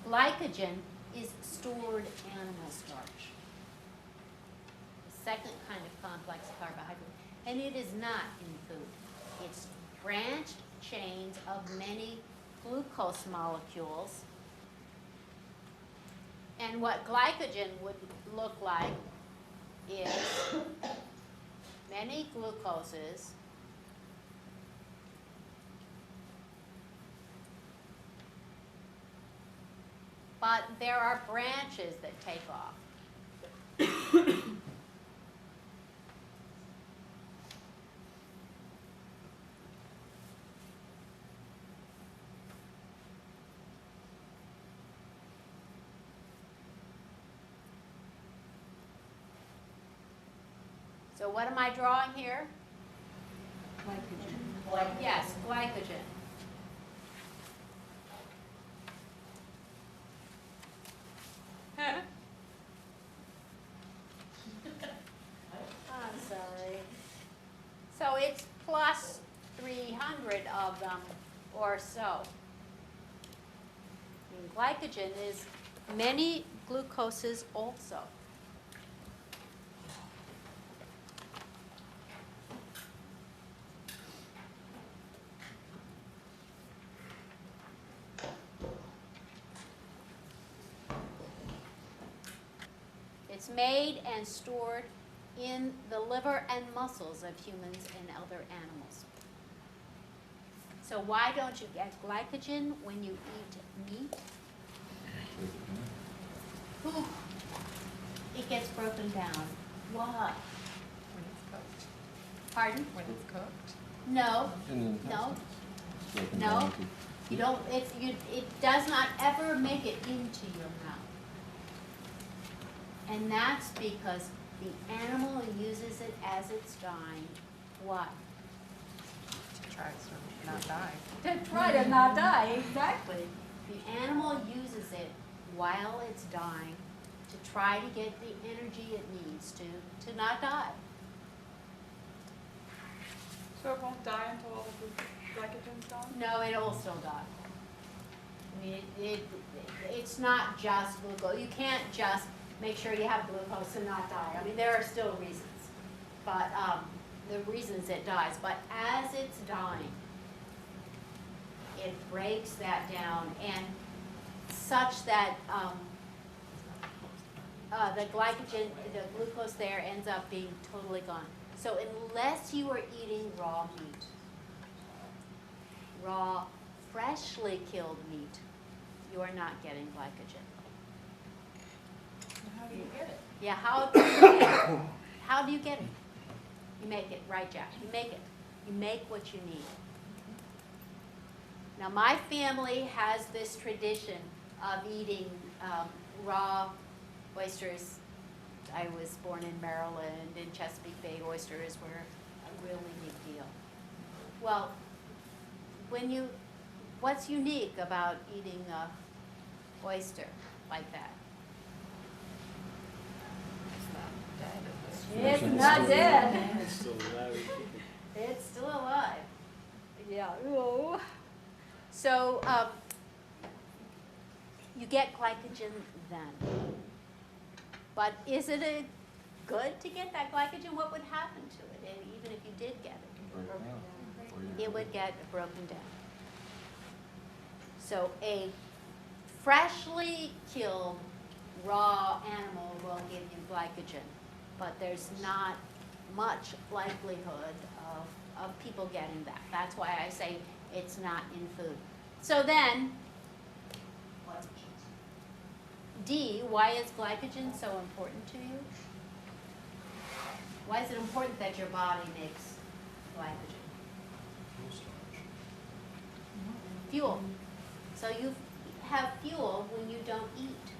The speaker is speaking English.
Glycogen is stored animal starch, the second kind of complex carbohydrate. And it is not in food. It's branched chains of many glucose molecules. And what glycogen would look like is many glucoses but there are branches that take off. So what am I drawing here? Glycogen. Yes, glycogen. I'm sorry. So it's plus 300 of them or so. And glycogen is many glucoses also. It's made and stored in the liver and muscles of humans and other animals. So why don't you get glycogen when you eat meat? Ooh, it gets broken down. Why? When it's cooked. Pardon? When it's cooked. No, In the no, intestines. Broken no. down into- You don't. It does not ever make it into your mouth. And that's because the animal uses it as it's dying. Why? To try to not die. To try to not die, exactly. The animal uses it while it's dying to try to get the energy it needs to not die. So it won't die until all of the glycogen's gone? No, it'll still die. I mean, it's not just glucose. You can't just make sure you have glucose and not die. I mean, there are still reasons, but the reasons it dies. But as it's dying, it breaks that down, and such that the glycogen, the glucose there ends up being totally gone. So unless you are eating raw meat, raw, freshly killed meat, you are not getting glycogen. How do you get it? Yeah, how do you get it? How do you get it? You make it, right, Jack? You make it. You make what you need. Now, my family has this tradition of eating raw oysters. I was born in Maryland, and Chesapeake Bay oysters were a really big deal. Well, what's unique about eating an oyster like that? It's not dead. It's not dead. It's still alive. It's still alive. Yeah. Ooh. So you get glycogen then. But is it good to get that glycogen? What would happen to it, and even if you did get it? Break it down. Or you- It would get broken down. So a freshly killed raw animal will give you glycogen, but there's not much likelihood of people getting that. That's why I say it's not in food. So then, D, why is glycogen so important to you? Why is it important that your body makes glycogen? Fuel. So you have fuel when you don't eat.